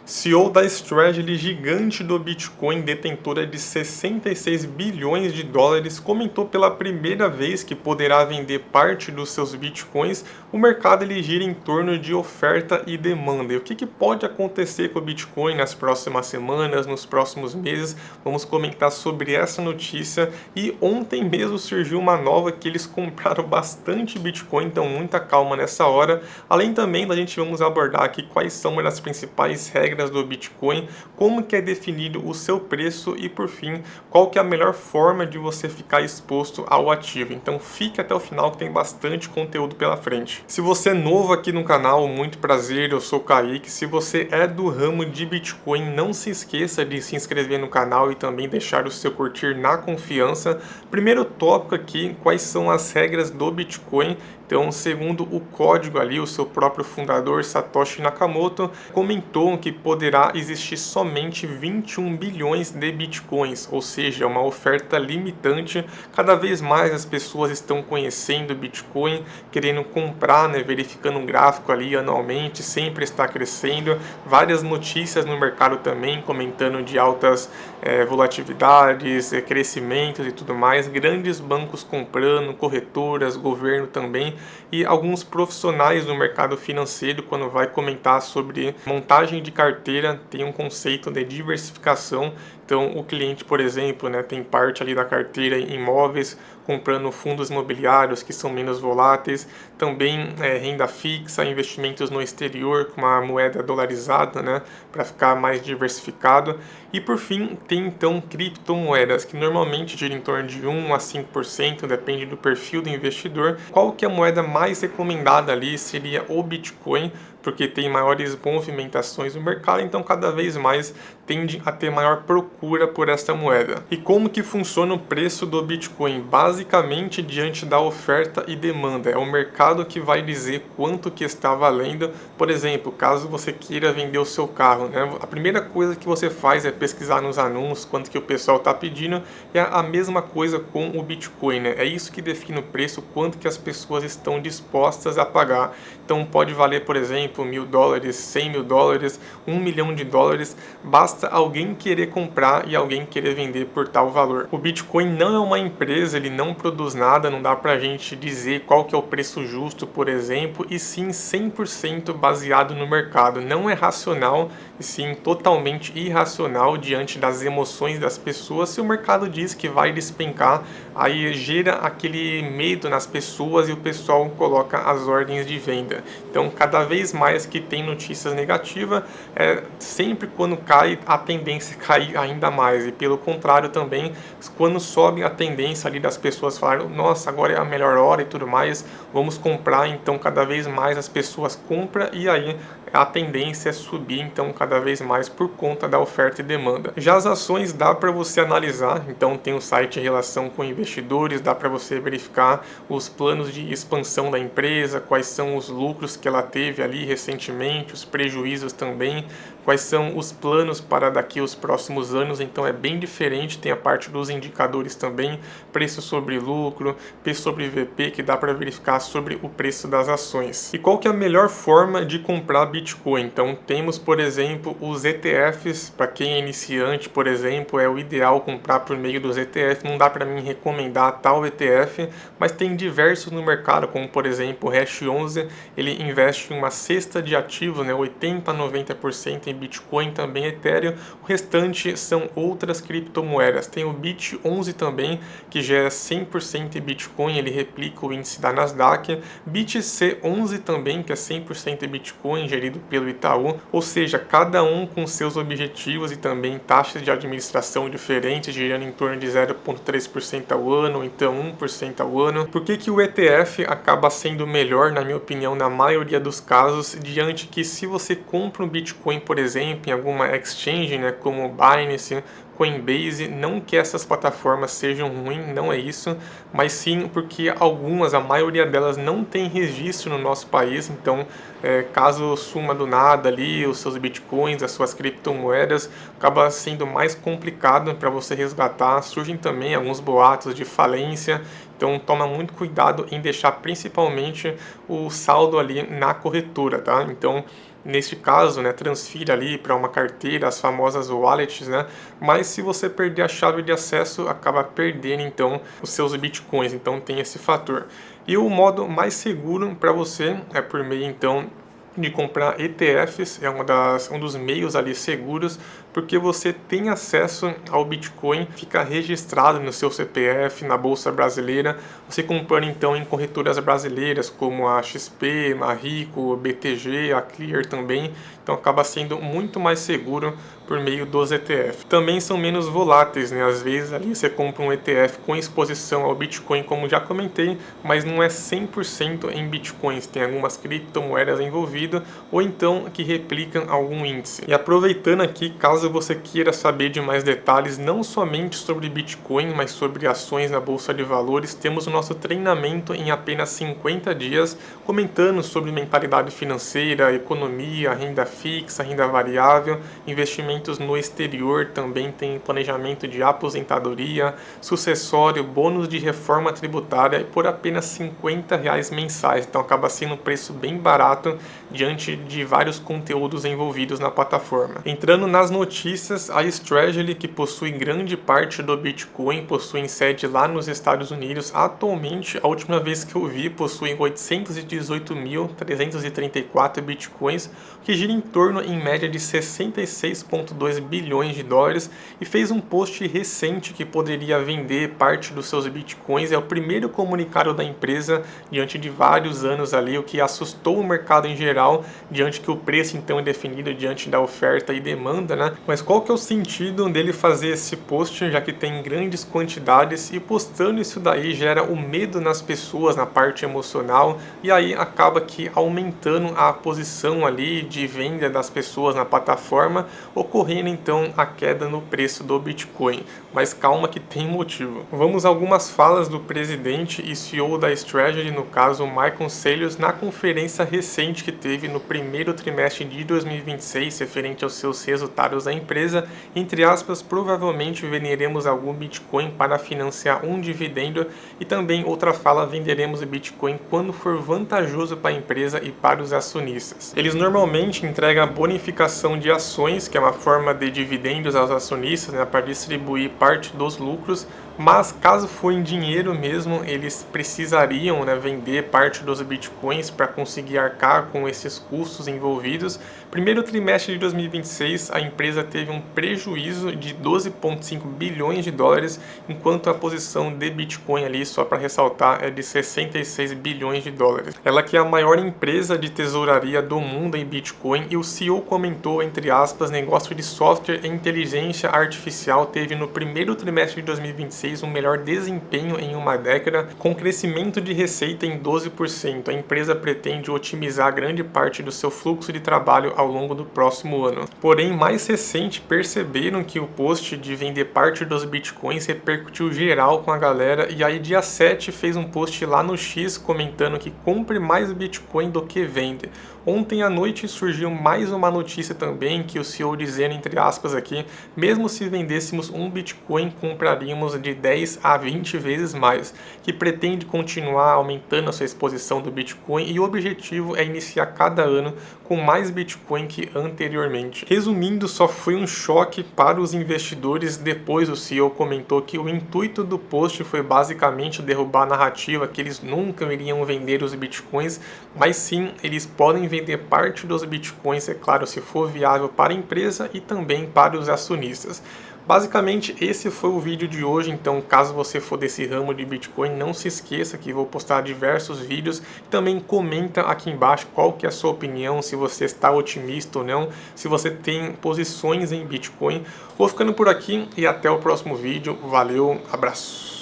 CEO da Strategy, gigante do Bitcoin, detentora de 66 bilhões de dólares, comentou pela primeira vez que poderá vender parte dos seus Bitcoins. O mercado ele gira em torno de oferta e demanda. E o que pode acontecer com o Bitcoin nas próximas semanas, nos próximos meses? Vamos comentar sobre essa notícia. E ontem mesmo surgiu uma nova que eles compraram bastante Bitcoin, então muita calma nessa hora. Além também da gente vamos abordar aqui quais são as principais regras do Bitcoin, como que é definido o seu preço e por fim, qual que é a melhor forma de você ficar exposto ao ativo. Então fique até o final que tem bastante conteúdo pela frente. Se você é novo aqui no canal, muito prazer, eu sou o Kaique. Se você é do ramo de Bitcoin, não se esqueça de se inscrever no canal e também deixar o seu curtir na confiança. Primeiro tópico aqui, quais são as regras do Bitcoin. Então, segundo o código ali, o seu próprio fundador, Satoshi Nakamoto, comentou que poderá existir somente 21 bilhões de bitcoins, ou seja, uma oferta limitante. Cada vez mais as pessoas estão conhecendo o Bitcoin, querendo comprar, verificando um gráfico ali anualmente, sempre está crescendo. Várias notícias no mercado também comentando de altas volatilidades, crescimentos e tudo mais. Grandes bancos comprando, corretoras, governo também. E alguns profissionais do mercado financeiro, quando vai comentar sobre montagem de carteira, tem um conceito de diversificação. Então, o cliente, por exemplo, tem parte ali da carteira em imóveis, comprando fundos imobiliários que são menos voláteis, também renda fixa, investimentos no exterior com uma moeda dolarizada, para ficar mais diversificado. E por fim, tem então criptomoedas, que normalmente gira em torno de 1 a 5%, depende do perfil do investidor. Qual que é a moeda mais recomendada ali seria o Bitcoin, porque tem maiores movimentações no mercado, então cada vez mais tende a ter maior procura por essa moeda. E como que funciona o preço do Bitcoin? Basicamente diante da oferta e demanda. É o mercado que vai dizer quanto que está valendo. Por exemplo, caso você queira vender o seu carro, a primeira coisa que você faz é pesquisar nos anúncios quanto que o pessoal está pedindo. É a mesma coisa com o Bitcoin, É isso que define o preço, quanto que as pessoas estão dispostas a pagar. Então pode valer, por exemplo, $1.000, $100.000, $1 milhão. Basta alguém querer comprar e alguém querer vender por tal valor. O Bitcoin não é uma empresa, ele não produz nada, não dá pra gente dizer qual que é o preço justo, por exemplo, e sim 100% baseado no mercado. Não é racional, e sim totalmente irracional diante das emoções das pessoas. Se o mercado diz que vai despencar, aí gera aquele medo nas pessoas e o pessoal coloca as ordens de venda. Então, cada vez mais que tem notícias negativas, sempre quando cai, a tendência é cair ainda mais. E pelo contrário também, quando sobe a tendência ali das pessoas falarem, nossa, agora é a melhor hora e tudo mais, vamos comprar. Então, cada vez mais as pessoas compram e aí a tendência é subir, então, cada vez mais por conta da oferta e demanda. Já as ações dá para você analisar, então tem o site em relação com investidores, dá para você verificar os planos de expansão da empresa, quais são os lucros que ela teve ali recentemente, os prejuízos também, quais são os planos para daqui os próximos anos. Então é bem diferente, tem a parte dos indicadores também, preço sobre lucro, P sobre VP, que dá para verificar sobre o preço das ações. E qual que é a melhor forma de comprar Bitcoin? Então temos, por exemplo, os ETFs. Para quem é iniciante, por exemplo, é o ideal comprar por meio dos ETFs. Não dá para mim recomendar tal ETF, mas tem diversos no mercado, como por exemplo o Hash 11, ele investe em uma cesta de ativos, 80 a 90% em Bitcoin, também Ethereum. O restante são outras criptomoedas. Tem o BIT11 também, que já é 100% em Bitcoin, ele replica o índice da Nasdaq. BITC11 também, que é 100% em Bitcoin, gerido pelo Itaú. Ou seja, cada um com seus objetivos e também taxas de administração diferentes, girando em torno de 0,3% ao ano, ou então 1% ao ano. Por que o ETF acaba sendo melhor, na minha opinião, na maioria dos casos, diante que se você compra um Bitcoin, por exemplo, em alguma exchange, como Binance, Coinbase, não que essas plataformas sejam ruins, não é isso, mas sim porque a maioria delas não tem registro no nosso país. Então caso suma do nada ali os seus bitcoins, as suas criptomoedas, acaba sendo mais complicado para você resgatar. Surgem também alguns boatos de falência, então toma muito cuidado em deixar principalmente o saldo ali na corretora, tá? Então neste caso, né, transfira ali para uma carteira, as famosas wallets, né? Mas se você perder a chave de acesso, acaba perdendo então os seus bitcoins, então tem esse fator. E o modo mais seguro para você é por meio então de comprar ETFs, é um dos meios ali seguros, porque você tem acesso ao Bitcoin, fica registrado no seu CPF, na Bolsa Brasileira, você comprando então em corretoras brasileiras como a XP, a Rico, BTG, a Clear também, então acaba sendo muito mais seguro por meio dos ETF. Também são menos voláteis, né? Às vezes ali você compra um ETF com exposição ao Bitcoin, como já comentei, mas não é 100% em Bitcoins, tem algumas criptomoedas envolvidas ou então que replicam algum índice. E aproveitando aqui, caso você queira saber de mais detalhes, não somente sobre Bitcoin, mas sobre ações na Bolsa de Valores, temos o nosso treinamento em apenas 50 dias, comentando sobre mentalidade financeira, economia, renda fixa, renda variável, investimento no exterior, também tem planejamento de aposentadoria, sucessório, bônus de reforma tributária e por apenas R$50 mensais. Então acaba sendo um preço bem barato diante de vários conteúdos envolvidos na plataforma. Entrando nas notícias, a Strategy, que possui grande parte do Bitcoin, possui sede lá nos Estados Unidos. Atualmente, a última vez que eu vi, possui 818.334 Bitcoins, que gira em torno, em média, de 66,2 bilhões de dólares, e fez um post recente que poderia vender parte dos seus bitcoins. É o primeiro comunicado da empresa diante de vários anos ali, o que assustou o mercado em geral, diante que o preço então é definido diante da oferta e demanda, né? Mas qual que é o sentido dele fazer esse post, já que tem grandes quantidades, e postando isso daí gera o medo nas pessoas, na parte emocional, e aí acaba que aumentando a posição ali de venda das pessoas na plataforma, ocorrendo então a queda no preço do Bitcoin. Mas calma que tem motivo. Vamos a algumas falas do presidente e CEO da Strategy, no caso Michael Saylor, na conferência recente que teve no primeiro trimestre de 2026, referente aos seus resultados da empresa. Entre aspas, provavelmente venderemos algum Bitcoin para financiar um dividendo, e também outra fala, venderemos o Bitcoin quando for vantajoso para a empresa e para os acionistas. Eles normalmente entregam bonificação de ações, que é uma forma de dividendos aos acionistas, né, para distribuir parte dos lucros, mas caso for em dinheiro mesmo, eles precisariam, né, vender parte dos bitcoins para conseguir arcar com esses custos envolvidos. Primeiro trimestre de 2026, a empresa teve um prejuízo de 12,5 bilhões de dólares, enquanto a posição de Bitcoin ali, só para ressaltar, é de 66 bilhões de dólares. Ela que é a maior empresa de tesouraria do mundo em Bitcoin, e o CEO comentou, entre aspas, negócio de software e inteligência artificial teve no primeiro trimestre de 2026 um melhor desempenho em uma década, com crescimento de receita em 12%. A empresa pretende otimizar grande parte do seu fluxo de trabalho ao longo do próximo ano. Porém, mais recente, perceberam que o post de vender parte dos bitcoins repercutiu geral com a galera, e aí dia 7 fez um post lá no X comentando que compre mais bitcoin do que vende. Ontem à noite surgiu mais uma notícia também, que o CEO dizendo, entre aspas aqui, mesmo se vendêssemos um bitcoin, compraríamos de 10 a 20 vezes mais, que pretende continuar aumentando a sua exposição do Bitcoin, e o objetivo é iniciar cada ano com mais Bitcoin que anteriormente. Resumindo, só foi um choque para os investidores. Depois o CEO comentou que o intuito do post foi basicamente derrubar a narrativa que eles nunca iriam vender os Bitcoins, mas sim, eles podem vender parte dos Bitcoins, é claro, se for viável para a empresa e também para os acionistas. Basicamente, esse foi o vídeo de hoje. Então, caso você for desse ramo de Bitcoin, não se esqueça que vou postar diversos vídeos. Também comenta aqui embaixo qual que é a sua opinião, se você está otimista ou não, se você tem posições em Bitcoin. Vou ficando por aqui e até o próximo vídeo. Valeu, abraço!